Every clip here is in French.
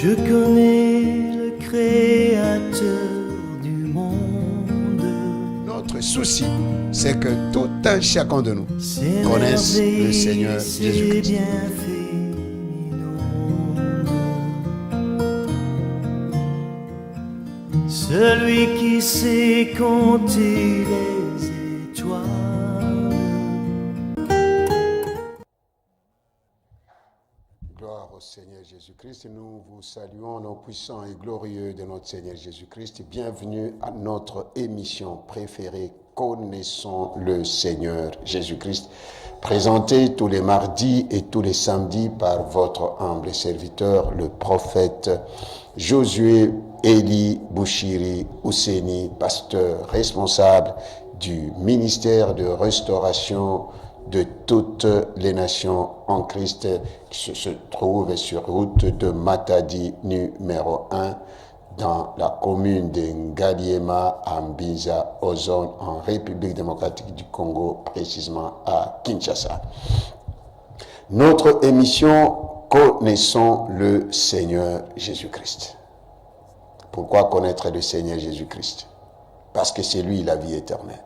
Je connais le Créateur du monde. Notre souci, c'est que tout un chacun de nous connaisse le Seigneur Jésus-Christ. Celui qui sait compter les étoiles. Gloire au Seigneur Jésus-Christ. Nous vous saluons, nos puissants et glorieux de notre Seigneur Jésus-Christ. Bienvenue à notre émission préférée, Connaissons le Seigneur Jésus-Christ, présentée tous les mardis et tous les samedis par votre humble serviteur, le prophète Josué Eli Bouchiri Ouseni, pasteur responsable du ministère de restauration de toutes les nations en Christ, qui se trouve sur route de Matadi numéro 1 dans la commune de Ngaliema à Mbinza, Ozone, en République démocratique du Congo, précisément à Kinshasa. Notre émission Connaissons le Seigneur Jésus-Christ. Pourquoi connaître le Seigneur Jésus-Christ? Parce que c'est lui la vie éternelle.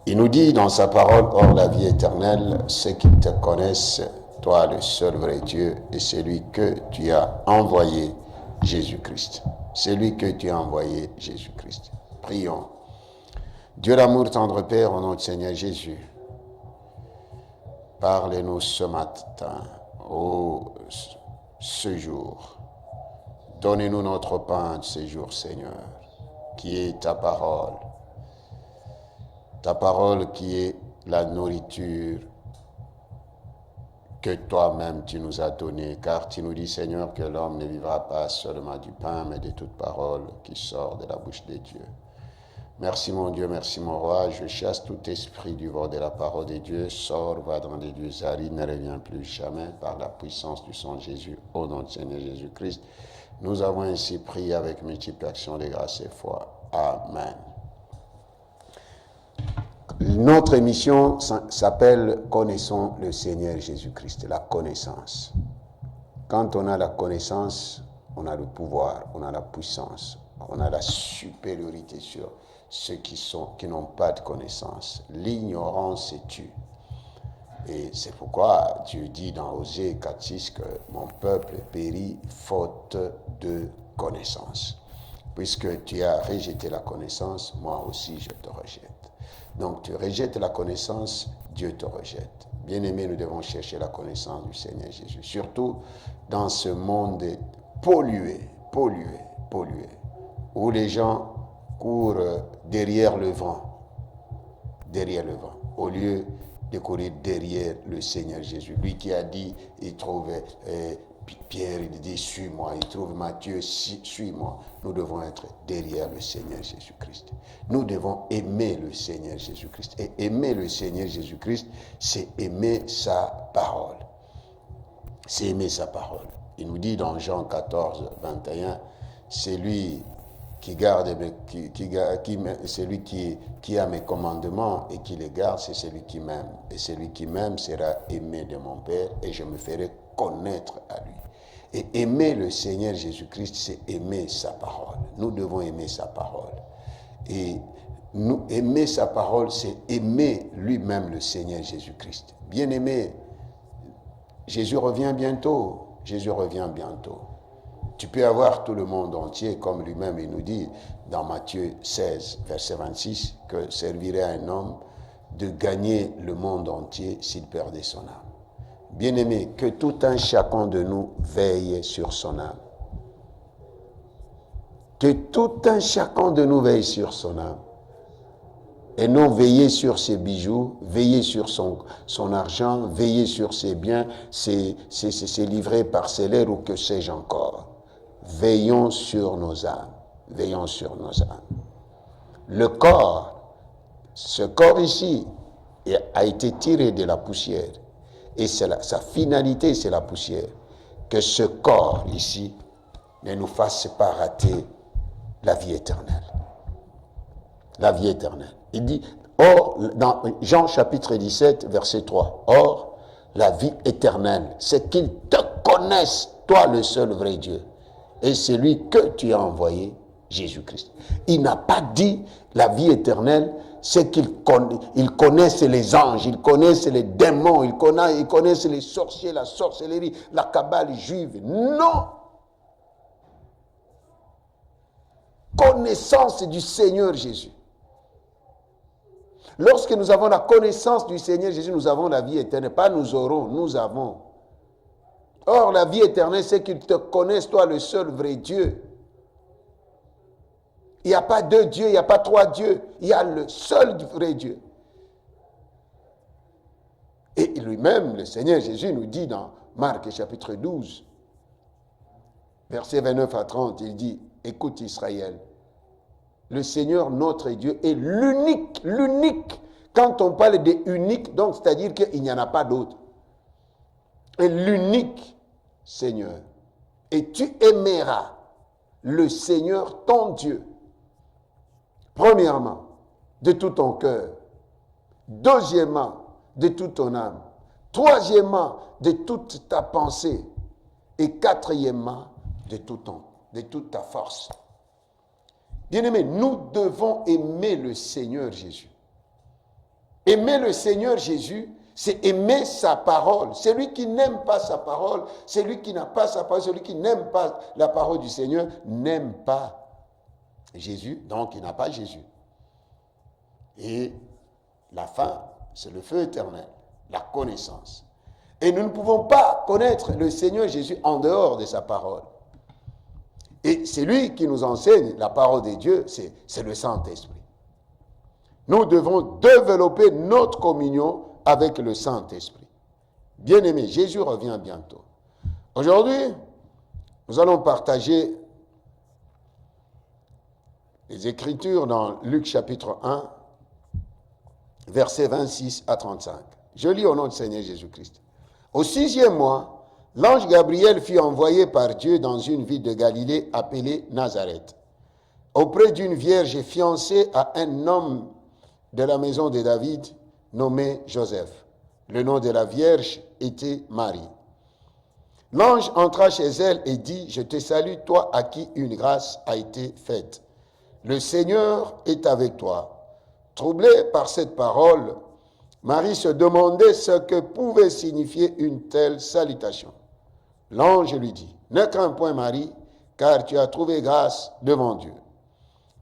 Il nous dit dans sa parole, or la vie éternelle, ceux qui te connaissent, toi le seul vrai Dieu, et celui que tu as envoyé, Jésus-Christ. Celui que tu as envoyé, Jésus-Christ. Prions. Dieu d'amour, tendre Père, au nom du Seigneur Jésus, parlez-nous ce matin, ce jour. Donnez-nous notre pain de ce jour, Seigneur, qui est ta parole. Ta parole qui est la nourriture que toi-même tu nous as donnée, car tu nous dis, Seigneur, que l'homme ne vivra pas seulement du pain, mais de toute parole qui sort de la bouche de Dieu. Merci mon Dieu, merci mon roi, je chasse tout esprit du vol de la parole de Dieu, sors, va dans des lieux arides, ne reviens plus jamais par la puissance du sang de Jésus, au nom du Seigneur Jésus-Christ. Nous avons ainsi prié avec multiplication de grâce et foi. Amen. Notre émission s'appelle « Connaissons le Seigneur Jésus-Christ », la connaissance. Quand on a la connaissance, on a le pouvoir, on a la puissance, on a la supériorité sur ceux qui n'ont pas de connaissance. L'ignorance tue. Et c'est pourquoi Dieu dit dans Osée 4:6 que mon peuple périt faute de connaissance. Puisque tu as rejeté la connaissance, moi aussi je te rejette. Donc tu rejettes la connaissance, Dieu te rejette. Bien-aimés, nous devons chercher la connaissance du Seigneur Jésus. Surtout dans ce monde pollué, où les gens courent derrière le vent, au lieu de courir derrière le Seigneur Jésus. Lui qui a dit, il trouve Pierre, il dit, suis-moi. Il trouve Matthieu, suis-moi. Nous devons être derrière le Seigneur Jésus-Christ. Nous devons aimer le Seigneur Jésus-Christ. Et aimer le Seigneur Jésus-Christ, c'est aimer sa parole. C'est aimer sa parole. Il nous dit dans Jean 14, 21, c'est lui qui garde, celui qui a mes commandements et qui les garde, c'est celui qui m'aime. Et celui qui m'aime sera aimé de mon Père et je me ferai connaître à lui. Et aimer le Seigneur Jésus-Christ, c'est aimer sa parole. Nous devons aimer sa parole. Et aimer sa parole, c'est aimer lui-même le Seigneur Jésus-Christ. Bien-aimé, Jésus revient bientôt. Tu peux avoir tout le monde entier, comme lui-même il nous dit dans Matthieu 16, verset 26, que servirait à un homme de gagner le monde entier s'il perdait son âme. Bien-aimé, que tout un chacun de nous veille sur son âme. Que tout un chacun de nous veille sur son âme. Et non veiller sur ses bijoux, veiller sur son argent, veiller sur ses biens, ses livrets parcellaires ou que sais-je encore. Veillons sur nos âmes. Veillons sur nos âmes. Le corps, ce corps ici, a été tiré de la poussière. Et sa finalité, c'est la poussière. Que ce corps ici ne nous fasse pas rater la vie éternelle. La vie éternelle. Il dit, or, dans Jean chapitre 17, verset 3, or, la vie éternelle, c'est qu'ils te connaissent, toi le seul vrai Dieu, et celui que tu as envoyé, Jésus-Christ. Il n'a pas dit la vie éternelle, c'est qu'ils connaissent les anges, ils connaissent les démons, ils connaissent les sorciers, la sorcellerie, la cabale juive. Non! Connaissance du Seigneur Jésus. Lorsque nous avons la connaissance du Seigneur Jésus, nous avons la vie éternelle. Pas nous aurons, nous avons. Or, la vie éternelle, c'est qu'ils te connaissent, toi, le seul vrai Dieu. Il n'y a pas deux dieux, il n'y a pas trois dieux. Il y a le seul vrai Dieu. Et lui-même, le Seigneur Jésus nous dit dans Marc chapitre 12, versets 29 à 30, il dit, écoute Israël, le Seigneur notre Dieu est l'unique, l'unique. Quand on parle de unique, donc c'est-à-dire qu'il n'y en a pas d'autre. Et l'unique Seigneur. Et tu aimeras le Seigneur ton Dieu. Premièrement, de tout ton cœur. Deuxièmement, de toute ton âme. Troisièmement, de toute ta pensée. Et quatrièmement, de toute ta force. Bien-aimés, nous devons aimer le Seigneur Jésus. Aimer le Seigneur Jésus, c'est aimer sa parole. Celui qui n'aime pas sa parole, celui qui n'a pas sa parole, celui qui n'aime pas la parole du Seigneur, n'aime pas Jésus, donc il n'a pas Jésus. Et la fin, c'est le feu éternel, la connaissance. Et nous ne pouvons pas connaître le Seigneur Jésus en dehors de sa parole. Et c'est lui qui nous enseigne la parole de Dieu, c'est le Saint-Esprit. Nous devons développer notre communion avec le Saint-Esprit. Bien-aimés, Jésus revient bientôt. Aujourd'hui, nous allons partager les Écritures dans Luc chapitre 1, versets 26 à 35. Je lis au nom du Seigneur Jésus-Christ. Au 6e mois, l'ange Gabriel fut envoyé par Dieu dans une ville de Galilée appelée Nazareth, auprès d'une vierge fiancée à un homme de la maison de David nommé Joseph. Le nom de la vierge était Marie. L'ange entra chez elle et dit, « Je te salue, toi à qui une grâce a été faite. Le Seigneur est avec toi. » Troublée par cette parole, Marie se demandait ce que pouvait signifier une telle salutation. L'ange lui dit, « Ne crains point Marie, car tu as trouvé grâce devant Dieu.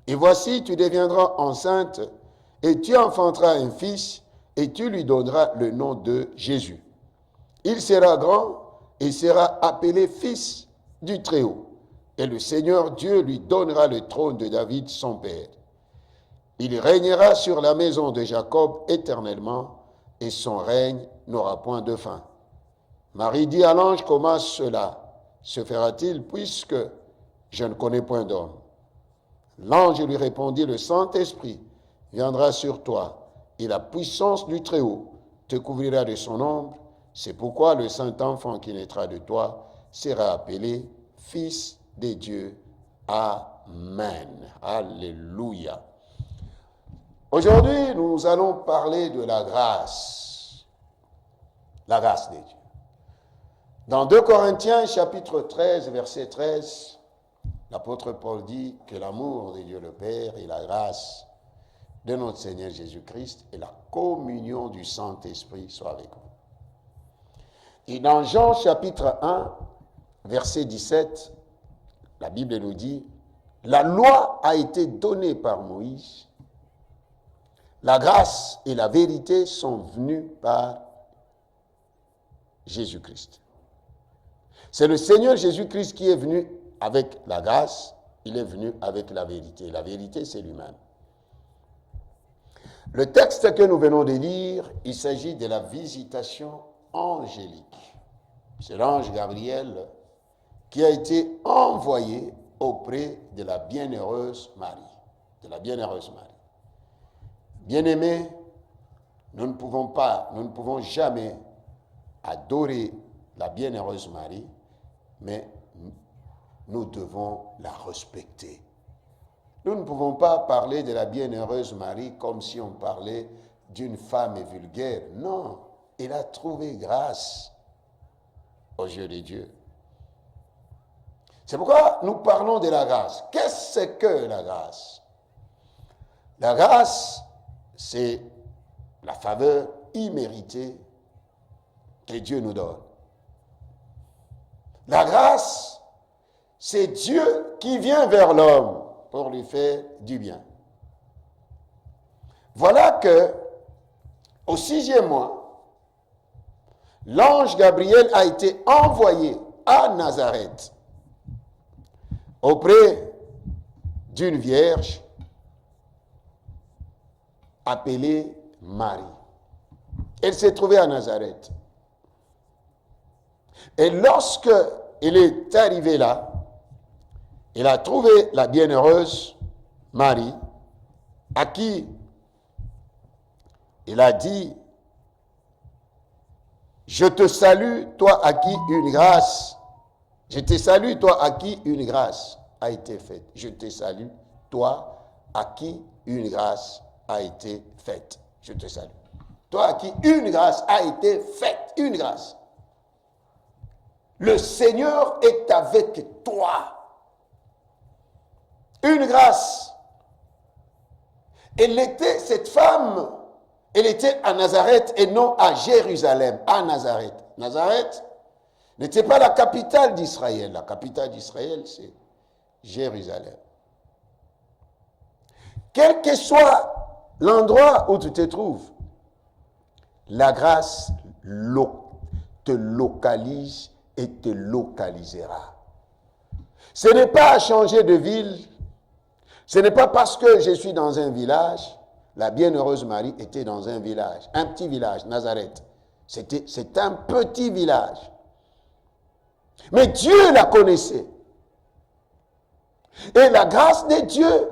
Et voici, tu deviendras enceinte, et tu enfanteras un fils, et tu lui donneras le nom de Jésus. Il sera grand, et sera appelé fils du Très-Haut. Et le Seigneur Dieu lui donnera le trône de David, son père. Il régnera sur la maison de Jacob éternellement, et son règne n'aura point de fin. » Marie dit à l'ange, « Comment cela se fera-t-il, puisque je ne connais point d'homme ?» L'ange lui répondit, « Le Saint-Esprit viendra sur toi, et la puissance du Très-Haut te couvrira de son ombre. C'est pourquoi le Saint-Enfant qui naîtra de toi sera appelé Fils de Dieu. Amen. » Alléluia. Aujourd'hui, nous allons parler de la grâce. La grâce de Dieu. Dans 2 Corinthiens, chapitre 13, verset 13, l'apôtre Paul dit que l'amour de Dieu le Père et la grâce de notre Seigneur Jésus-Christ et la communion du Saint-Esprit soient avec vous. Et dans Jean, chapitre 1, verset 17, la Bible nous dit, « La loi a été donnée par Moïse. La grâce et la vérité sont venues par Jésus-Christ. » C'est le Seigneur Jésus-Christ qui est venu avec la grâce, il est venu avec la vérité. La vérité, c'est lui-même. Le texte que nous venons de lire, il s'agit de la visitation angélique. C'est l'ange Gabriel qui a été envoyé auprès de la bienheureuse Marie. De la bienheureuse Marie. Bien-aimés, nous ne pouvons jamais adorer la bienheureuse Marie, mais nous devons la respecter. Nous ne pouvons pas parler de la bienheureuse Marie comme si on parlait d'une femme vulgaire. Non, elle a trouvé grâce aux yeux de Dieu. C'est pourquoi nous parlons de la grâce. Qu'est-ce que la grâce? La grâce, c'est la faveur imméritée que Dieu nous donne. La grâce, c'est Dieu qui vient vers l'homme pour lui faire du bien. Voilà que, au 6e mois, l'ange Gabriel a été envoyé à Nazareth auprès d'une vierge appelée Marie. Elle s'est trouvée à Nazareth. Et lorsque il est arrivé là, il a trouvé la bienheureuse Marie, à qui il a dit, je te salue, toi à qui une grâce, je te salue, toi à qui une grâce a été faite. Je te salue, toi à qui une grâce a été faite. Je te salue. Toi à qui une grâce a été faite. Une grâce. Le Seigneur est avec toi. Une grâce. Cette femme, elle était à Nazareth et non à Jérusalem. À Nazareth. Nazareth n'était pas la capitale d'Israël. La capitale d'Israël, c'est Jérusalem. Quel que soit l'endroit où tu te trouves, la grâce te localise et te localisera. Ce n'est pas à changer de ville. Ce n'est pas parce que je suis dans un village. La bienheureuse Marie était dans un village, un petit village, Nazareth. C'est un petit village. Mais Dieu la connaissait. Et la grâce de Dieu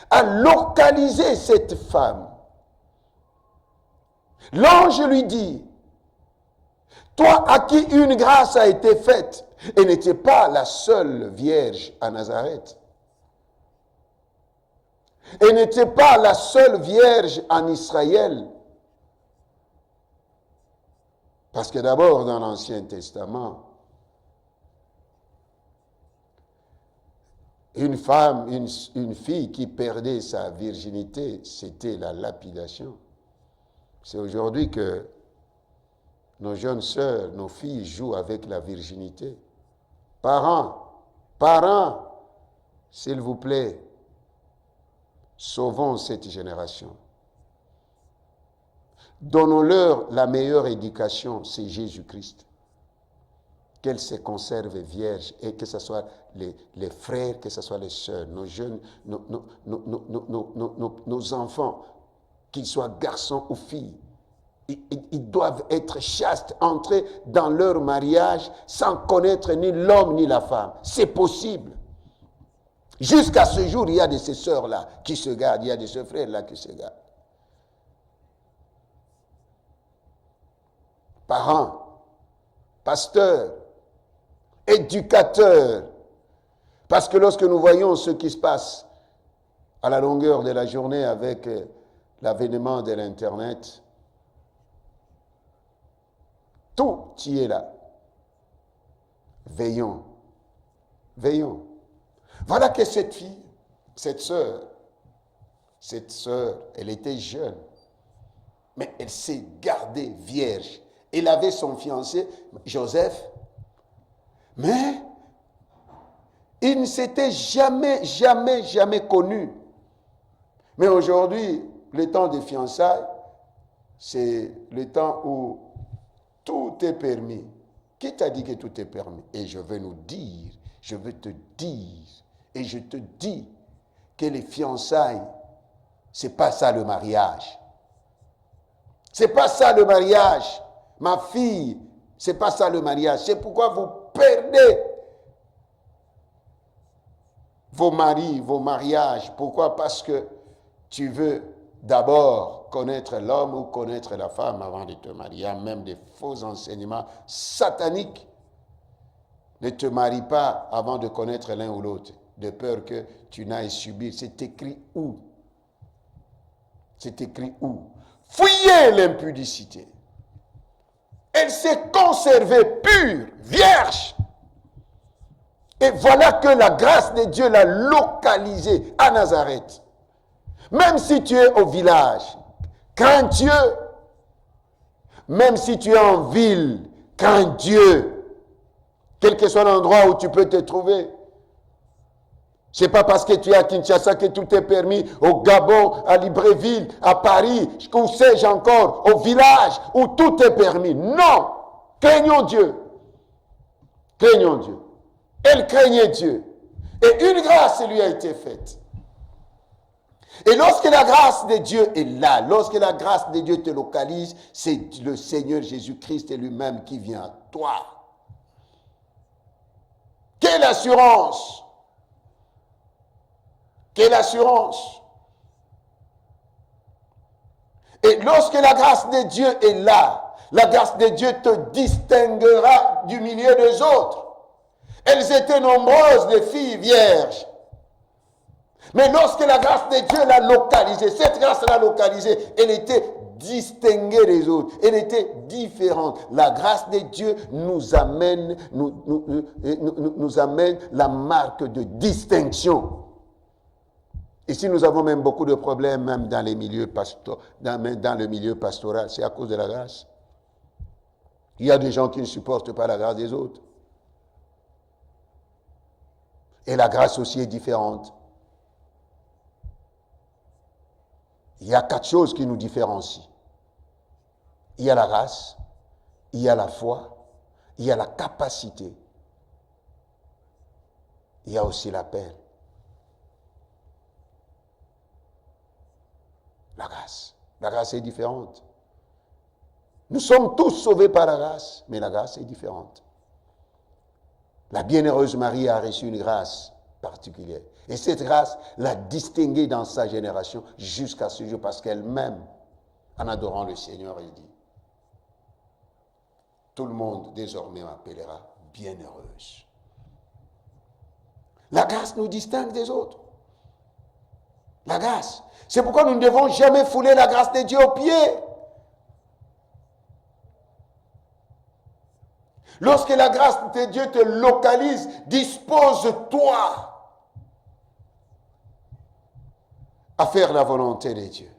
a localisé cette femme. L'ange lui dit, toi à qui une grâce a été faite, et n'était pas la seule vierge à Nazareth. Et n'était pas la seule vierge en Israël. Parce que d'abord, dans l'Ancien Testament, une femme, une fille qui perdait sa virginité, c'était la lapidation. C'est aujourd'hui que nos jeunes sœurs, nos filles jouent avec la virginité. Parents, s'il vous plaît, sauvons cette génération. Donnons-leur la meilleure éducation, c'est Jésus-Christ. Qu'elle se conserve vierge et que ce soit les frères, que ce soit les sœurs, nos jeunes, nos enfants, qu'ils soient garçons ou filles, ils doivent être chastes, entrer dans leur mariage sans connaître ni l'homme ni la femme. C'est possible. Jusqu'à ce jour, il y a de ces sœurs-là qui se gardent, il y a de ces frères-là qui se gardent. Parents, pasteurs, éducateurs, parce que lorsque nous voyons ce qui se passe à la longueur de la journée avec l'avènement de l'Internet, tout y est là. Veillons. Voilà que cette fille, cette sœur, elle était jeune, mais elle s'est gardée vierge. Elle avait son fiancé, Joseph, mais il ne s'était jamais connu. Mais aujourd'hui, le temps des fiançailles, c'est le temps où tout est permis. Qui t'a dit que tout est permis? Et je veux te dire, et je te dis que les fiançailles, c'est pas ça le mariage. C'est pas ça le mariage. Ma fille, c'est pas ça le mariage. C'est pourquoi vous perdez vos maris, vos mariages. Pourquoi? Parce que tu veux d'abord connaître l'homme ou connaître la femme avant de te marier. Il y a même des faux enseignements sataniques. Ne te marie pas avant de connaître l'un ou l'autre, de peur que tu n'ailles subir. C'est écrit où? C'est écrit où? Fuyez l'impudicité. Elle s'est conservée pure, vierge. Et voilà que la grâce de Dieu l'a localisé à Nazareth. Même si tu es au village, crains Dieu. Même si tu es en ville, crains Dieu. Quel que soit l'endroit où tu peux te trouver. Ce n'est pas parce que tu es à Kinshasa que tout est permis, au Gabon, à Libreville, à Paris, où sais-je encore, au village, où tout est permis. Non! Craignons Dieu. Craignons Dieu. Elle craignait Dieu. Et une grâce lui a été faite. Et lorsque la grâce de Dieu est là, lorsque la grâce de Dieu te localise, c'est le Seigneur Jésus-Christ lui-même qui vient à toi. Quelle assurance! Quelle assurance! Et lorsque la grâce de Dieu est là, la grâce de Dieu te distinguera du milieu des autres. Elles étaient nombreuses, les filles vierges. Mais lorsque la grâce de Dieu l'a localisée, cette grâce l'a localisée, elle était distinguée des autres. Elle était différente. La grâce de Dieu nous amène la marque de distinction. Ici, nous avons même beaucoup de problèmes, même dans les milieux dans le milieu pastoral. C'est à cause de la grâce. Il y a des gens qui ne supportent pas la grâce des autres. Et la grâce aussi est différente. Il y a 4 choses qui nous différencient. Il y a la grâce, il y a la foi, il y a la capacité, il y a aussi l'appel. La grâce est différente. Nous sommes tous sauvés par la grâce, mais la grâce est différente. La bienheureuse Marie a reçu une grâce particulière. Et cette grâce l'a distinguée dans sa génération jusqu'à ce jour, parce qu'elle-même, en adorant le Seigneur, elle dit, tout le monde désormais m'appellera bienheureuse. La grâce nous distingue des autres. La grâce. C'est pourquoi nous ne devons jamais fouler la grâce de Dieu aux pieds. Lorsque la grâce de Dieu te localise, dispose-toi à faire la volonté de Dieu.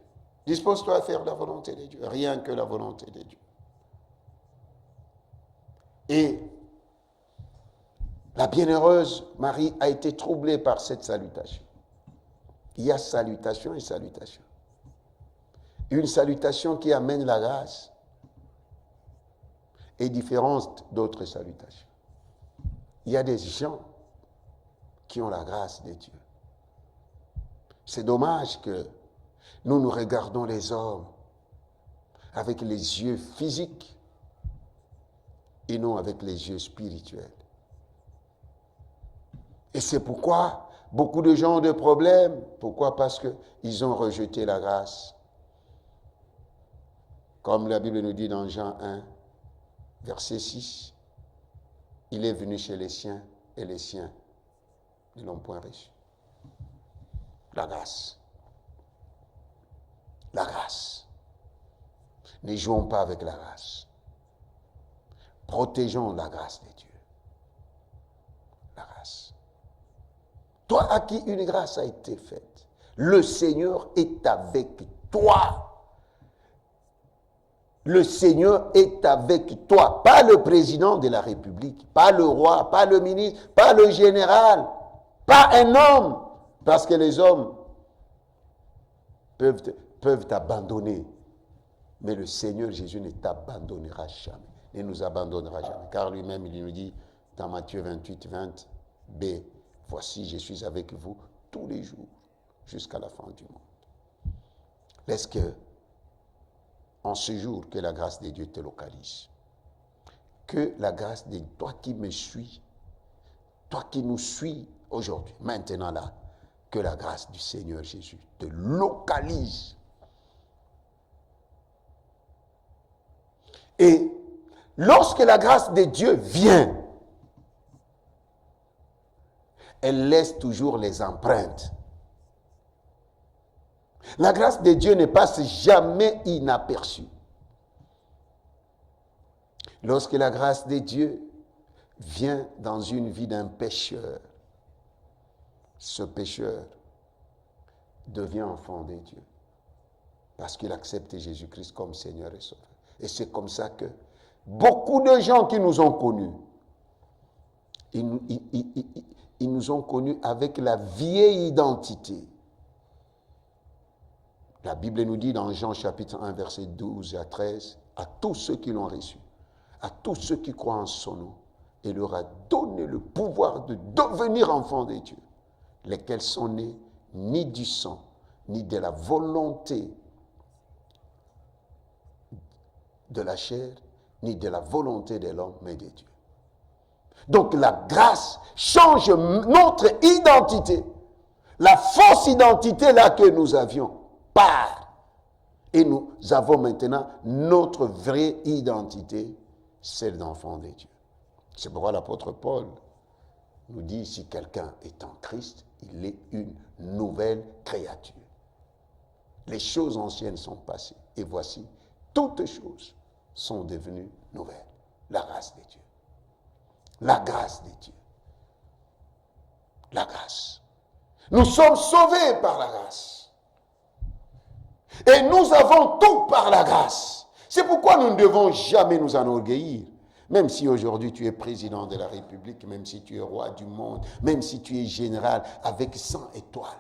Dispose-toi à faire la volonté de Dieu, rien que la volonté de Dieu. Et la bienheureuse Marie a été troublée par cette salutation. Il y a salutation et salutation. Une salutation qui amène la grâce est différente d'autres salutations. Il y a des gens qui ont la grâce de Dieu. C'est dommage que nous regardons les hommes avec les yeux physiques et non avec les yeux spirituels. Et c'est pourquoi beaucoup de gens ont des problèmes. Pourquoi? Parce qu'ils ont rejeté la grâce. Comme la Bible nous dit dans Jean 1, verset 6, il est venu chez les siens et les siens ne l'ont point reçu. La grâce. La grâce. Ne jouons pas avec la grâce. Protégeons la grâce de Dieu. La grâce. Toi à qui une grâce a été faite, le Seigneur est avec toi. Le Seigneur est avec toi. Pas le président de la République, pas le roi, pas le ministre, pas le général, pas un homme. Parce que les hommes peuvent t'abandonner. Mais le Seigneur Jésus ne t'abandonnera jamais. Ne nous abandonnera jamais. Car lui-même, il nous dit dans Matthieu 28, 20, B, voici, je suis avec vous tous les jours jusqu'à la fin du monde. Laisse que, en ce jour, que la grâce de Dieu te localise. Que la grâce de toi qui me suis, toi qui nous suis aujourd'hui, maintenant là, que la grâce du Seigneur Jésus te localise. Et lorsque la grâce de Dieu vient, elle laisse toujours les empreintes. La grâce de Dieu ne passe jamais inaperçue. Lorsque la grâce de Dieu vient dans une vie d'un pécheur, ce pécheur devient enfant de Dieu parce qu'il accepte Jésus-Christ comme Seigneur et Sauveur. Et c'est comme ça que beaucoup de gens qui nous ont connus, ils nous ont connus avec la vieille identité. La Bible nous dit dans Jean chapitre 1, verset 12 à 13, à tous ceux qui l'ont reçu, à tous ceux qui croient en son nom, il leur a donné le pouvoir de devenir enfants de Dieu, lesquels sont nés ni du sang, ni de la volonté de la chair, ni de la volonté de l'homme, mais de Dieu. Donc la grâce change notre identité. La fausse identité là que nous avions part. Et nous avons maintenant notre vraie identité, celle d'enfant de Dieu. C'est pourquoi l'apôtre Paul nous dit, si quelqu'un est en Christ, il est une nouvelle créature. Les choses anciennes sont passées. Et voici, toutes choses sont devenues nouvelles. La grâce de Dieu. La grâce de Dieu. La grâce. Nous sommes sauvés par la grâce. Et nous avons tout par la grâce. C'est pourquoi nous ne devons jamais nous enorgueillir. Même si aujourd'hui tu es président de la République, même si tu es roi du monde, même si tu es général avec 100 étoiles.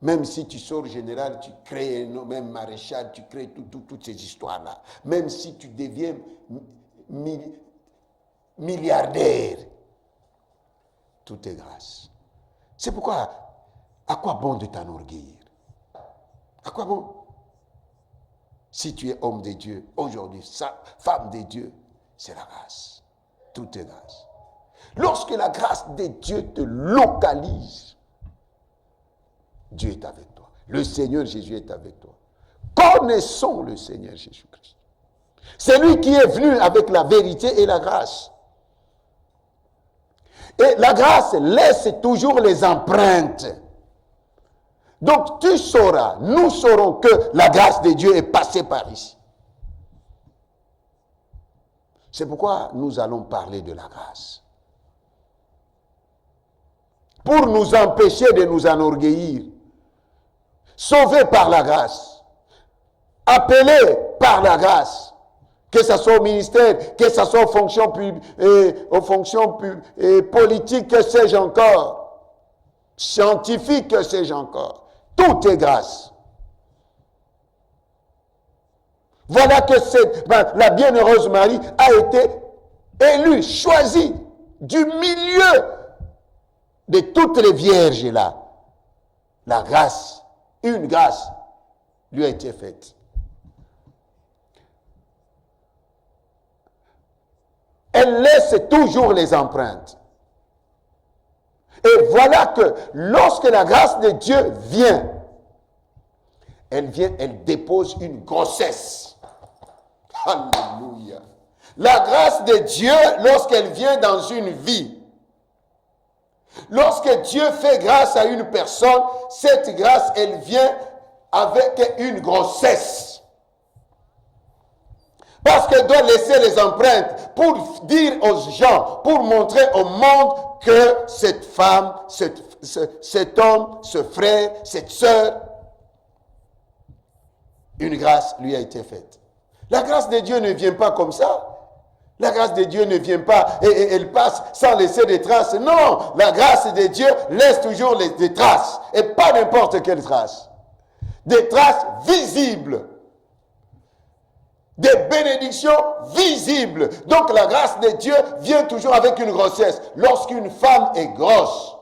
Même si tu sors général, tu crées même maréchal, tu crées toutes ces histoires-là. Même si tu deviens milliardaire, tout est grâce. C'est pourquoi, à quoi bon de t'enorgueillir? À quoi bon? Si tu es homme de Dieu, aujourd'hui, femme de Dieu, c'est la grâce. Tout est grâce. Lorsque la grâce de Dieu te localise, Dieu est avec toi. Le Seigneur Jésus est avec toi. Connaissons le Seigneur Jésus-Christ. C'est lui qui est venu avec la vérité et la grâce. Et la grâce laisse toujours les empreintes. Donc tu sauras, nous saurons que la grâce de Dieu est passée par ici. C'est pourquoi nous allons parler de la grâce. Pour nous empêcher de nous enorgueillir. Sauvés par la grâce. Appelés par la grâce. Que ce soit au ministère, que ce soit aux fonctions politiques, que sais-je encore. Scientifiques, que sais-je encore. Tout est grâce. Voilà que la bienheureuse Marie a été élue, choisie du milieu de toutes les vierges là. La grâce, une grâce lui a été faite. Elle laisse toujours les empreintes. Et voilà que lorsque la grâce de Dieu vient, elle dépose une grossesse. Alléluia. La grâce de Dieu, lorsqu'elle vient dans une vie, lorsque Dieu fait grâce à une personne, cette grâce, elle vient avec une grossesse. Parce qu'elle doit laisser les empreintes pour dire aux gens, pour montrer au monde que cette femme, cet homme, ce frère, cette sœur, une grâce lui a été faite. La grâce de Dieu ne vient pas comme ça. La grâce de Dieu ne vient pas et elle passe sans laisser des traces. Non, la grâce de Dieu laisse toujours des traces. Et pas n'importe quelle trace. Des traces visibles. Des bénédictions visibles. Donc la grâce de Dieu vient toujours avec une grossesse. Lorsqu'une femme est grosse,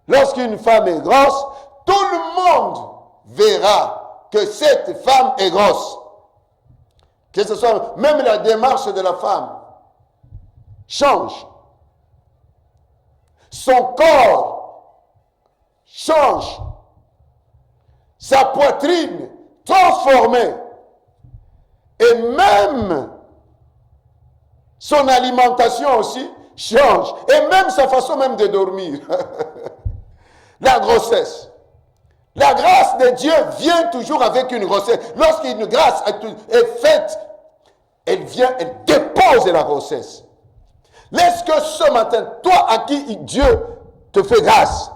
tout le monde verra que cette femme est grosse. Que ce soit même la démarche de la femme change. Son corps change. Sa poitrine transformée. Et même son alimentation aussi change. Et même sa façon même de dormir. La grossesse. La grâce de Dieu vient toujours avec une grossesse. Lorsqu'une grâce est faite, elle vient, elle dépose dépose la grossesse. Laisse que ce matin, toi à qui Dieu te fait grâce,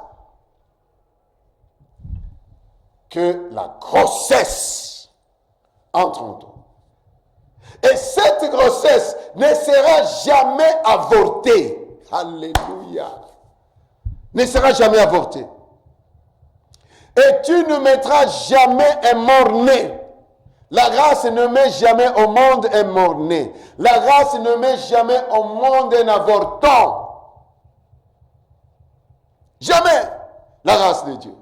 que la grossesse entre en toi. Et cette grossesse ne sera jamais avortée. Alléluia. Ne sera jamais avortée. Et tu ne mettras jamais un mort-né. La grâce ne met jamais au monde un mort-né. La grâce ne met jamais au monde un avortant. Jamais. La grâce de Dieu.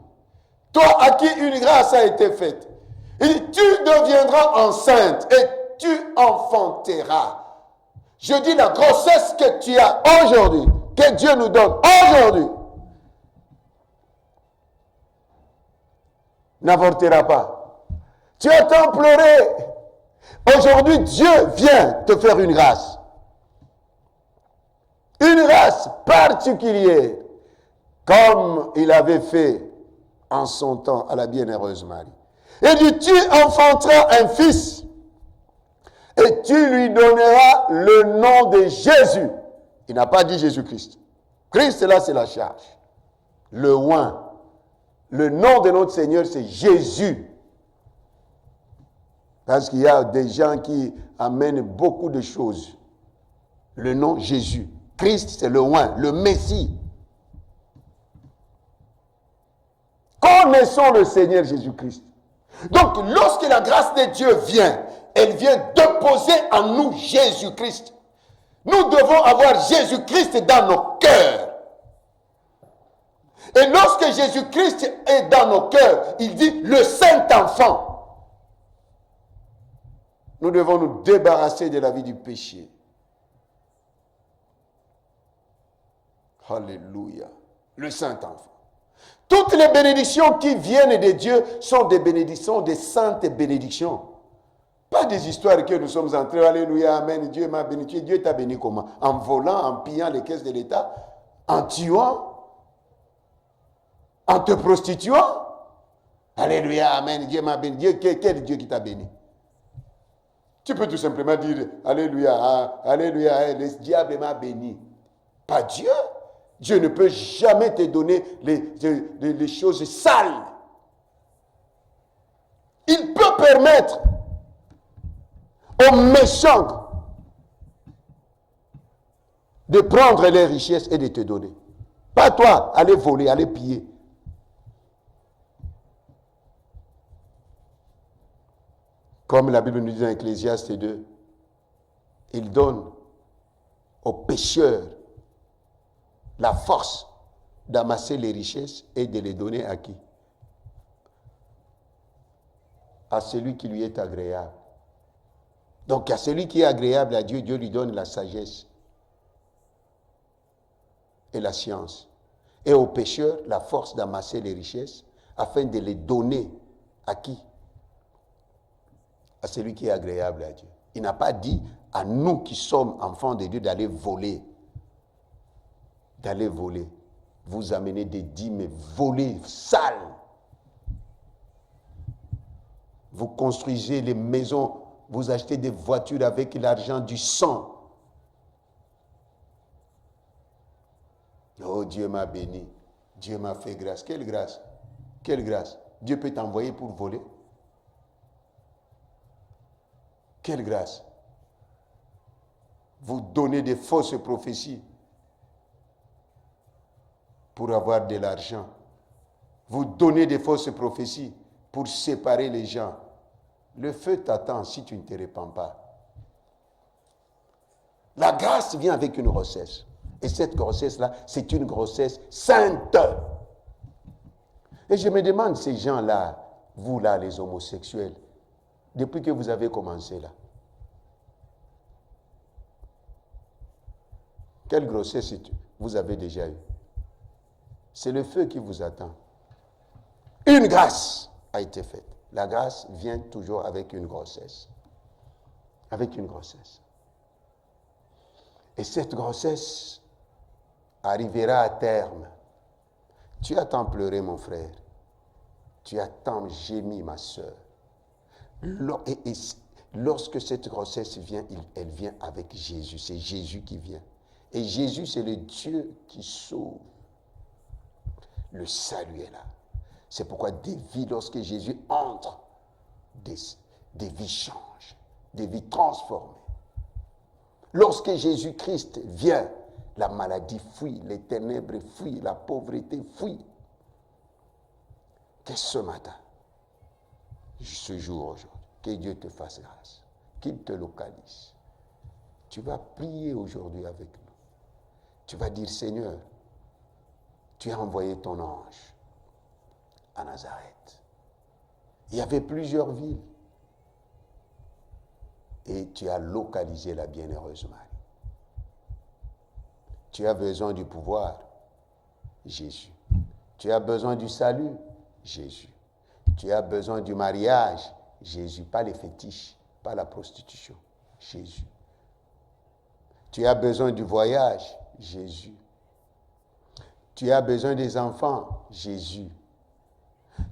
Toi à qui une grâce a été faite, il dit, tu deviendras enceinte et tu enfanteras. Je dis la grossesse que tu as aujourd'hui, que Dieu nous donne aujourd'hui, n'avortera pas. Tu as tant pleuré. Aujourd'hui, Dieu vient te faire une grâce. Une grâce particulière, comme il avait fait en son temps à la bienheureuse Marie. Et dit, tu enfanteras un fils et tu lui donneras le nom de Jésus. Il n'a pas dit Jésus-Christ. Christ, là, c'est la charge. Le oint. Le nom de notre Seigneur, c'est Jésus. Parce qu'il y a des gens qui amènent beaucoup de choses. Le nom Jésus. Christ, c'est le oint, le Messie. Connaissons le Seigneur Jésus-Christ. Donc, lorsque la grâce de Dieu vient, elle vient déposer en nous Jésus-Christ. Nous devons avoir Jésus-Christ dans nos cœurs. Et lorsque Jésus-Christ est dans nos cœurs, il dit le Saint-Enfant. Nous devons nous débarrasser de la vie du péché. Alléluia. Le Saint-Enfant. Toutes les bénédictions qui viennent de Dieu sont des bénédictions, des saintes bénédictions. Pas des histoires que nous sommes entrés, alléluia, amen, Dieu m'a béni. Dieu t'a béni comment? En volant, en pillant les caisses de l'État, en tuant, en te prostituant. Alléluia, amen, Dieu m'a béni. Dieu, quel Dieu qui t'a béni? Tu peux tout simplement dire, alléluia, alléluia, le diable m'a béni. Pas Dieu. Dieu ne peut jamais te donner les choses sales. Il peut permettre aux méchants de prendre les richesses et de te donner. Pas toi, aller voler, aller piller. Comme la Bible nous dit dans Ecclésiaste 2, il donne aux pécheurs la force d'amasser les richesses et de les donner à qui? À celui qui lui est agréable. Donc à celui qui est agréable à Dieu, Dieu lui donne la sagesse et la science. Et aux pécheurs, la force d'amasser les richesses afin de les donner à qui? À celui qui est agréable à Dieu. Il n'a pas dit à nous qui sommes enfants de Dieu d'aller voler. D'aller voler. Vous amenez des dîmes volées, sales. Vous construisez les maisons, vous achetez des voitures avec l'argent du sang. Oh, Dieu m'a béni. Dieu m'a fait grâce. Quelle grâce? Quelle grâce? Dieu peut t'envoyer pour voler? Quelle grâce? Vous donnez des fausses prophéties pour avoir de l'argent. Vous donnez des fausses prophéties pour séparer les gens. Le feu t'attend si tu ne te répands pas. La grâce vient avec une grossesse. Et cette grossesse-là, c'est une grossesse sainte. Et je me demande, ces gens-là, vous là, les homosexuels, depuis que vous avez commencé là, quelle grossesse vous avez déjà eue? C'est le feu qui vous attend. Une grâce a été faite. La grâce vient toujours avec une grossesse. Avec une grossesse. Et cette grossesse arrivera à terme. Tu as tant pleuré, mon frère. Tu as tant gémi, ma soeur. lorsque cette grossesse vient, elle vient avec Jésus. C'est Jésus qui vient. Et Jésus, c'est le Dieu qui sauve. Le salut est là. C'est pourquoi des vies, lorsque Jésus entre, des vies changent, des vies transformées. Lorsque Jésus-Christ vient, la maladie fuit, les ténèbres fuient, la pauvreté fuit. Que ce matin, ce jour aujourd'hui, que Dieu te fasse grâce, qu'il te localise. Tu vas prier aujourd'hui avec nous. Tu vas dire, Seigneur, tu as envoyé ton ange à Nazareth. Il y avait plusieurs villes. Et tu as localisé la bienheureuse Marie. Tu as besoin du pouvoir, Jésus. Tu as besoin du salut, Jésus. Tu as besoin du mariage, Jésus. Pas les fétiches, pas la prostitution, Jésus. Tu as besoin du voyage, Jésus. Tu as besoin des enfants, Jésus.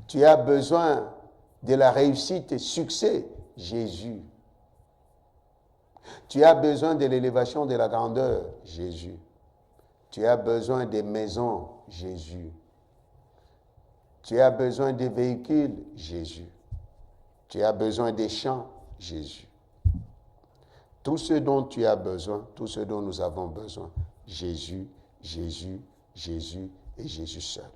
Tu as besoin de la réussite et succès, Jésus. Tu as besoin de l'élévation de la grandeur, Jésus. Tu as besoin des maisons, Jésus. Tu as besoin des véhicules, Jésus. Tu as besoin des champs, Jésus. Tout ce dont tu as besoin, tout ce dont nous avons besoin, Jésus, Jésus, Jésus et Jésus seul.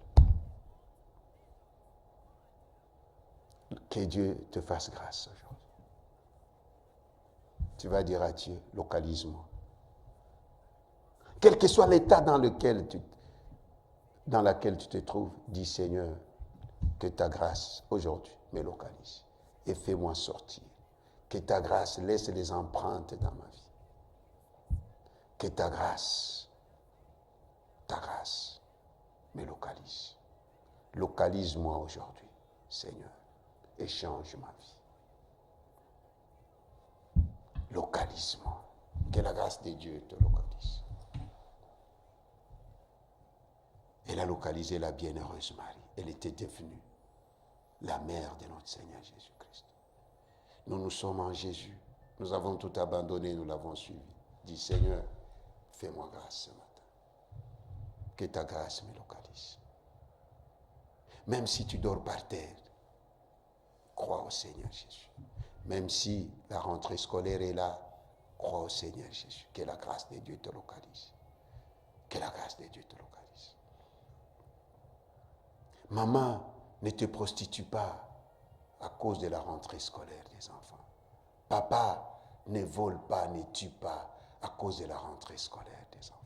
Que Dieu te fasse grâce aujourd'hui. Tu vas dire à Dieu, localise-moi. Quel que soit l'état dans lequel tu te trouves, dis Seigneur, que ta grâce aujourd'hui me localise et fais-moi sortir. Que ta grâce laisse les empreintes dans ma vie. Que ta grâce me localise. Localise-moi aujourd'hui, Seigneur, et change ma vie. Localise-moi. Que la grâce de Dieu te localise. Elle a localisé la bienheureuse Marie. Elle était devenue la mère de notre Seigneur Jésus-Christ. Nous sommes en Jésus. Nous avons tout abandonné, nous l'avons suivi. Dis Seigneur, fais-moi grâce ce matin. Que ta grâce me localise. Même si tu dors par terre, crois au Seigneur Jésus. Même si la rentrée scolaire est là, crois au Seigneur Jésus. Que la grâce de Dieu te localise. Que la grâce de Dieu te localise. Maman, ne te prostitue pas à cause de la rentrée scolaire des enfants. Papa, ne vole pas, ne tue pas à cause de la rentrée scolaire des enfants.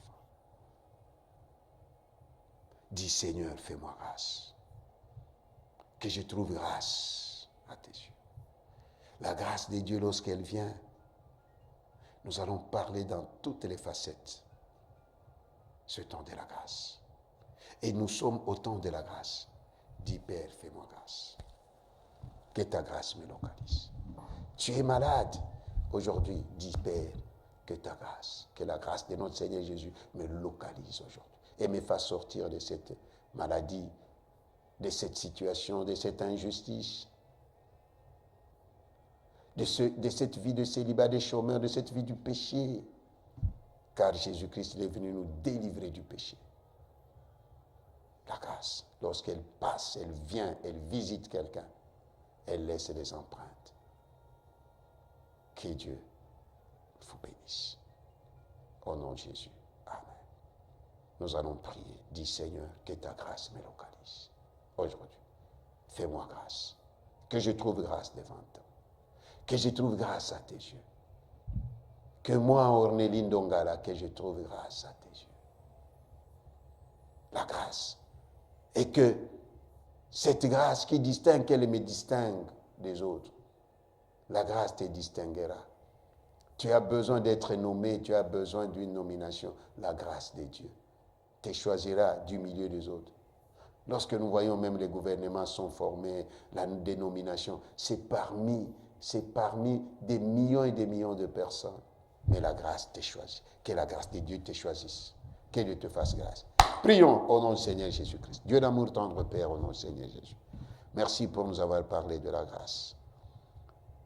Dis Seigneur, fais-moi grâce. Que je trouve grâce à tes yeux. La grâce de Dieu, lorsqu'elle vient, nous allons parler dans toutes les facettes ce temps de la grâce. Et nous sommes au temps de la grâce. Dis Père, fais-moi grâce. Que ta grâce me localise. Tu es malade aujourd'hui. Dis Père, que ta grâce, que la grâce de notre Seigneur Jésus me localise aujourd'hui. Et me fasse sortir de cette maladie, de cette situation, de cette injustice. De cette vie de célibat des chômeurs, de cette vie du péché. Car Jésus-Christ est venu nous délivrer du péché. La grâce, lorsqu'elle passe, elle vient, elle visite quelqu'un, elle laisse des empreintes. Que Dieu vous bénisse. Au nom de Jésus. Amen. Nous allons prier. Dis Seigneur, que ta grâce me localise. Aujourd'hui, fais-moi grâce. Que je trouve grâce devant toi. Que je trouve grâce à tes yeux. Que moi, Ornéline Dongala, que je trouve grâce à tes yeux. La grâce. Et que cette grâce qui distingue, qu'elle me distingue des autres, la grâce te distinguera. Tu as besoin d'être nommé, tu as besoin d'une nomination. La grâce de Dieu te choisira du milieu des autres. Lorsque nous voyons même les gouvernements sont formés, la dénomination, c'est parmi des millions et des millions de personnes. Mais la grâce te choisit. Que la grâce de Dieu te choisisse. Que Dieu te fasse grâce. Prions au nom du Seigneur Jésus-Christ. Dieu d'amour tendre Père, au nom du Seigneur Jésus. Merci pour nous avoir parlé de la grâce.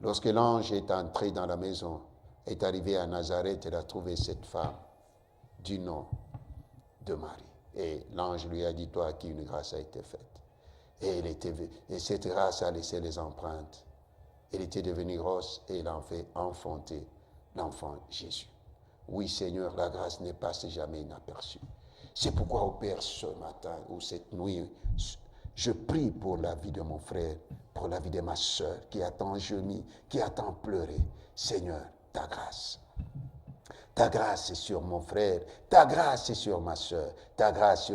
Lorsque l'ange est entré dans la maison, est arrivé à Nazareth, il a trouvé cette femme du nom de Marie. Et l'ange lui a dit, toi à qui une grâce a été faite. Et cette grâce a laissé les empreintes. Elle était devenue grosse et il a fait enfanter l'enfant Jésus. Oui, Seigneur, la grâce n'est passée jamais inaperçue. C'est pourquoi, au Père, ce matin ou cette nuit, je prie pour la vie de mon frère, pour la vie de ma soeur qui a tant gémi, qui a tant pleuré. Seigneur, ta grâce. Ta grâce est sur mon frère, ta grâce est sur ma soeur, ta grâce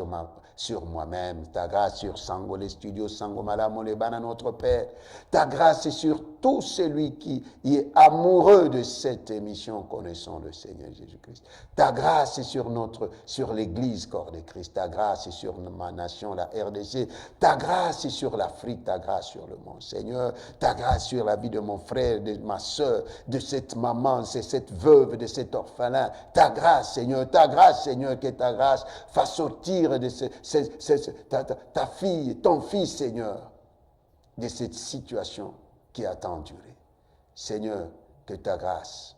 sur moi-même, ta grâce sur Sango, les studios, Sango Malamo, les Bana, notre Père. Ta grâce est sur tout celui qui est amoureux de cette émission connaissant le Seigneur Jésus-Christ. Ta grâce est sur l'Église corps de Christ, ta grâce est sur ma nation, la RDC, ta grâce est sur l'Afrique, ta grâce sur le monde. Seigneur, ta grâce sur la vie de mon frère, de ma soeur, de cette maman, de cette veuve, de cet orphelin. Ta grâce, Seigneur, que ta grâce fasse sortir de ta fille, ton fils, Seigneur, de cette situation qui a tant duré. Seigneur, que ta grâce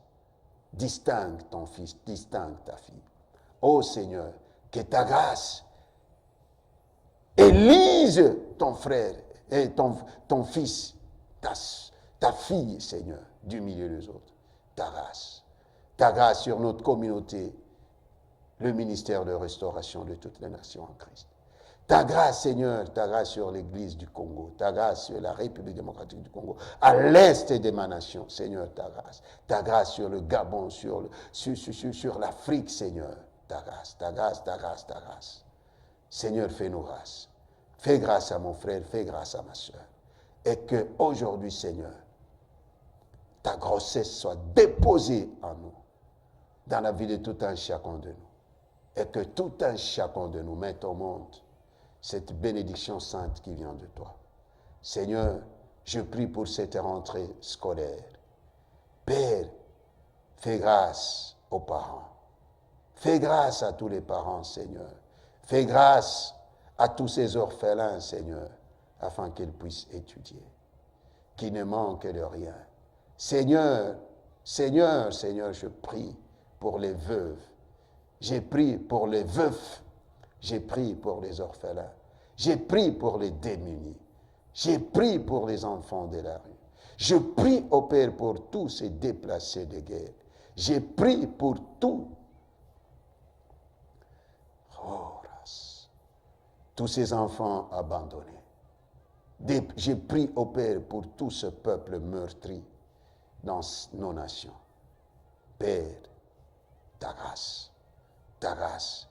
distingue ton fils, distingue ta fille. Oh Seigneur, que ta grâce élise ton frère et ton fils, ta fille, Seigneur, du milieu des autres. Ta grâce sur notre communauté, le ministère de restauration de toutes les nations en Christ. Ta grâce, Seigneur, ta grâce sur l'Église du Congo, ta grâce sur la République démocratique du Congo, à l'est de ma nation, Seigneur, ta grâce. Ta grâce sur le Gabon, sur l'Afrique, Seigneur, ta grâce, ta grâce, ta grâce, ta grâce. Seigneur, fais-nous grâce. Fais grâce à mon frère, fais grâce à ma soeur. Et que aujourd'hui, Seigneur, ta grossesse soit déposée en nous, dans la vie de tout un chacun de nous. Et que tout un chacun de nous mette au monde cette bénédiction sainte qui vient de toi. Seigneur, je prie pour cette rentrée scolaire. Père, fais grâce aux parents. Fais grâce à tous les parents, Seigneur. Fais grâce à tous ces orphelins, Seigneur, afin qu'ils puissent étudier, qu'ils ne manquent de rien. Seigneur, je prie pour les veuves. J'ai prié pour les veufs. J'ai prié pour les orphelins. J'ai prié pour les démunis. J'ai prié pour les enfants de la rue. Je prie au Père pour tous ces déplacés de guerre. J'ai prié pour tous ces enfants abandonnés. J'ai prié au Père pour tout ce peuple meurtri dans nos nations. Père, ta grâce, ta grâce,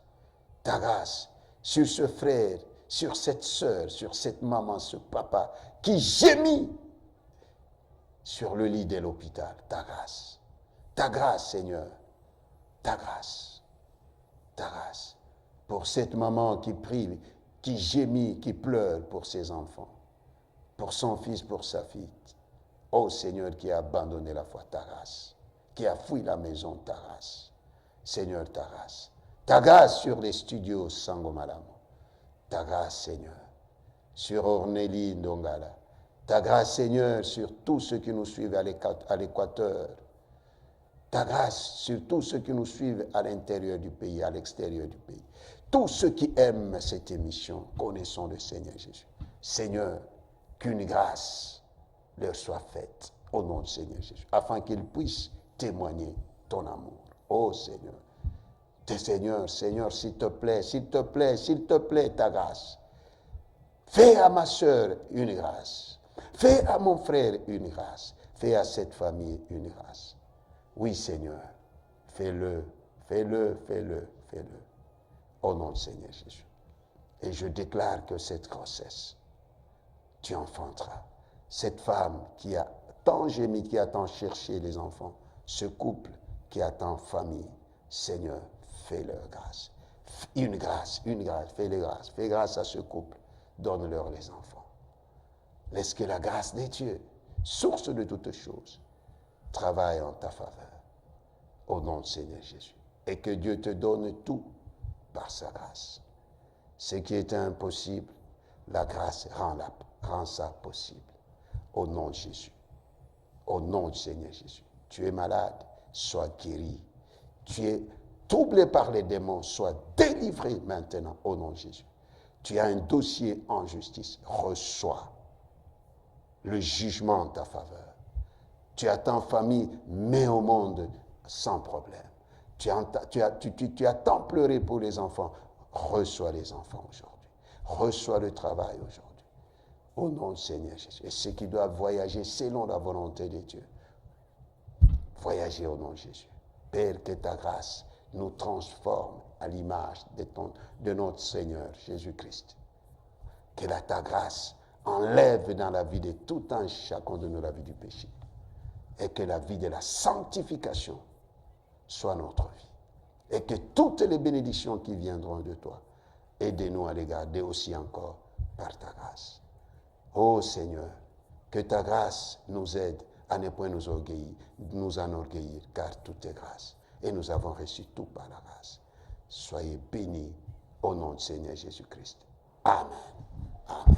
ta grâce sur ce frère, sur cette sœur, sur cette maman, ce papa qui gémit sur le lit de l'hôpital. Ta grâce, Seigneur, ta grâce, ta grâce. Pour cette maman qui prie, qui gémit, qui pleure pour ses enfants, pour son fils, pour sa fille. Oh Seigneur, qui a abandonné la foi, ta grâce, qui a fui la maison, ta grâce. Seigneur, ta grâce. Ta grâce sur les studios Sango Malamo. Ta grâce, Seigneur, sur Ornélie Ndongala. Ta grâce, Seigneur, sur tous ceux qui nous suivent à l'Équateur. Ta grâce sur tous ceux qui nous suivent à l'intérieur du pays, à l'extérieur du pays. Tous ceux qui aiment cette émission, connaissons le Seigneur Jésus. Seigneur, qu'une grâce leur soit faite au nom du Seigneur Jésus, afin qu'ils puissent témoigner ton amour. Oh Seigneur, Seigneur, s'il te plaît, ta grâce. Fais à ma soeur une grâce. Fais à mon frère une grâce. Fais à cette famille une grâce. Oui, Seigneur, fais-le. Au nom du Seigneur Jésus. Et je déclare que cette grossesse, tu enfanteras. Cette femme qui a tant gémi, qui a tant cherché les enfants, ce couple qui a tant famille, Seigneur, fais-leur grâce. Une grâce, fais-les grâce. Fais grâce à ce couple, donne-leur les enfants. Laisse que la grâce de Dieu, source de toutes choses, travaille en ta faveur. Au nom du Seigneur Jésus. Et que Dieu te donne tout par sa grâce. Ce qui est impossible, la grâce rend ça possible. Au nom de Jésus. au nom du Seigneur Jésus. Tu es malade, sois guéri. Tu es troublé par les démons, sois délivré maintenant au nom de Jésus. Tu as un dossier en justice, reçois le jugement en ta faveur. Tu as ta famille, mets au monde sans problème. Tu as tant pleuré pour les enfants, reçois les enfants aujourd'hui. Reçois le travail aujourd'hui. Au nom du Seigneur Jésus. Et ceux qui doivent voyager selon la volonté de Dieu, voyager au nom de Jésus. Père, que ta grâce nous transforme à l'image de notre Seigneur Jésus-Christ. Que ta grâce enlève dans la vie de tout un chacun de nous la vie du péché. Et que la vie de la sanctification soit notre vie. Et que toutes les bénédictions qui viendront de toi, aide-nous à les garder aussi encore par ta grâce. Ô Seigneur, que ta grâce nous aide à ne point nous enorgueillir, car tout est grâce. Et nous avons reçu tout par la grâce. Soyez bénis au nom du Seigneur Jésus-Christ. Amen. Amen.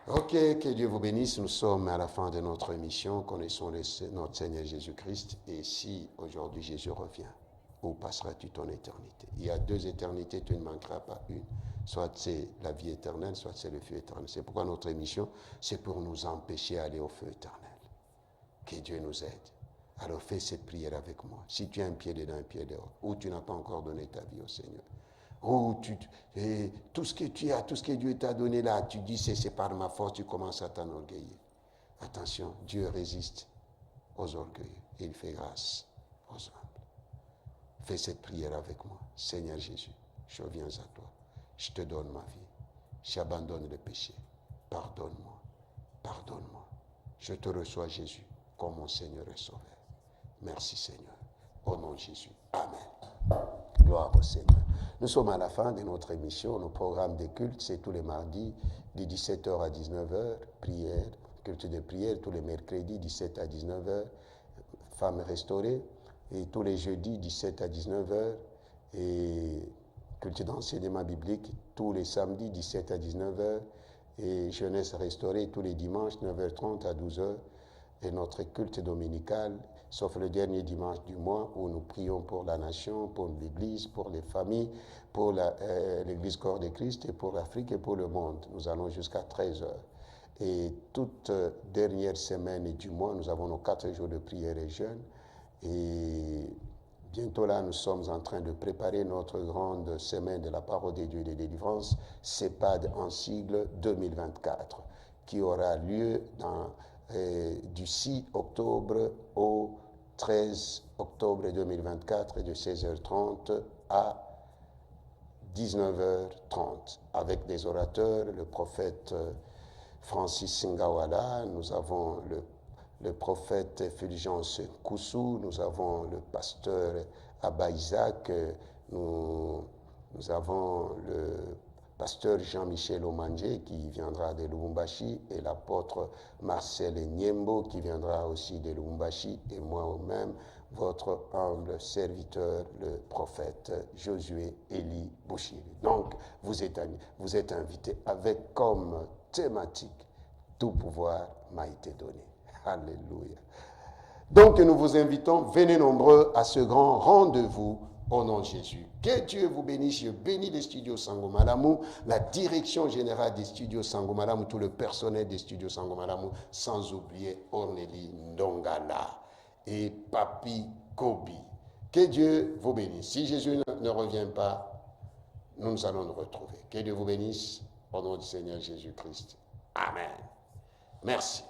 Ok, que Dieu vous bénisse. Nous sommes à la fin de notre émission. Connaissons notre Seigneur Jésus-Christ. Et si aujourd'hui Jésus revient, où passeras-tu ton éternité? Il y a 2 éternités, tu ne manqueras pas une. Soit c'est la vie éternelle, soit c'est le feu éternel. C'est pourquoi notre émission, c'est pour nous empêcher d'aller au feu éternel. Que Dieu nous aide. Alors fais cette prière avec moi. Si tu as un pied dedans, un pied dehors, ou tu n'as pas encore donné ta vie au Seigneur, ou tout ce que tu as, tout ce que Dieu t'a donné là, tu dis c'est par ma force, tu commences à t'enorgueillir. Attention, Dieu résiste aux orgueilleux et il fait grâce aux humbles. Fais cette prière avec moi. Seigneur Jésus, je viens à toi. Je te donne ma vie. J'abandonne le péché. Pardonne-moi. Pardonne-moi. Je te reçois, Jésus, comme mon Seigneur et Sauveur. Merci, Seigneur. Au nom de Jésus. Amen. Gloire au Seigneur. Nous sommes à la fin de notre émission. Nos programmes de culte, c'est tous les mardis, de 17h à 19h. Prière, culte de prière, tous les mercredis, 17 à 19h. Femmes restaurées. Et tous les jeudis, 17 à 19h. Et culte d'enseignement biblique, tous les samedis, 17 à 19h. Et jeunesse restaurée, tous les dimanches, 9h30 à 12h. Et notre culte dominical, sauf le dernier dimanche du mois, où nous prions pour la nation, pour l'Église, pour les familles, pour l'Église corps de Christ, et pour l'Afrique et pour le monde. Nous allons jusqu'à 13h. Et toute dernière semaine du mois, nous avons nos 4 jours de prière et jeûne. Et bientôt là, nous sommes en train de préparer notre grande semaine de la parole de Dieu et de délivrance, CEPAD en sigle 2024, qui aura lieu du 6 octobre au 13 octobre 2024 de 16h30 à 19h30 avec des orateurs, le prophète Francis Singawala, nous avons le prophète Fulgence Koussou, nous avons le pasteur Abba Isaac, nous avons le pasteur Jean-Michel Omanje qui viendra de Lubumbashi et l'apôtre Marcel Niembo qui viendra aussi de Lubumbashi et moi-même, votre humble serviteur, le prophète Josué Eli Bouchiri. Donc, vous êtes invités avec comme thématique « Tout pouvoir m'a été donné ». Alléluia. Donc, nous vous invitons, venez nombreux à ce grand rendez-vous au nom de Jésus. Que Dieu vous bénisse. Je bénis les studios Sangomalamu, la direction générale des studios Sangomalamu, tout le personnel des studios Sangomalamu, sans oublier Ornélie Ndongala et Papi Kobi. Que Dieu vous bénisse. Si Jésus ne revient pas, nous allons nous retrouver. Que Dieu vous bénisse au nom du Seigneur Jésus-Christ. Amen. Merci.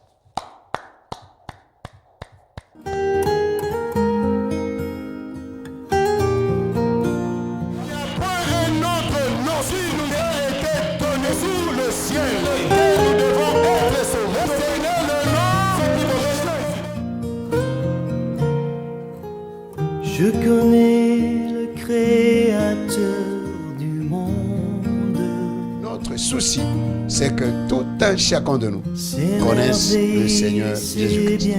Je connais le Créateur du monde. Notre souci, c'est que tout un chacun de nous connaisse le Seigneur Jésus-Christ.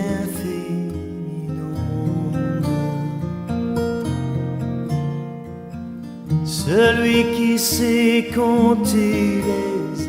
Celui qui sait compter les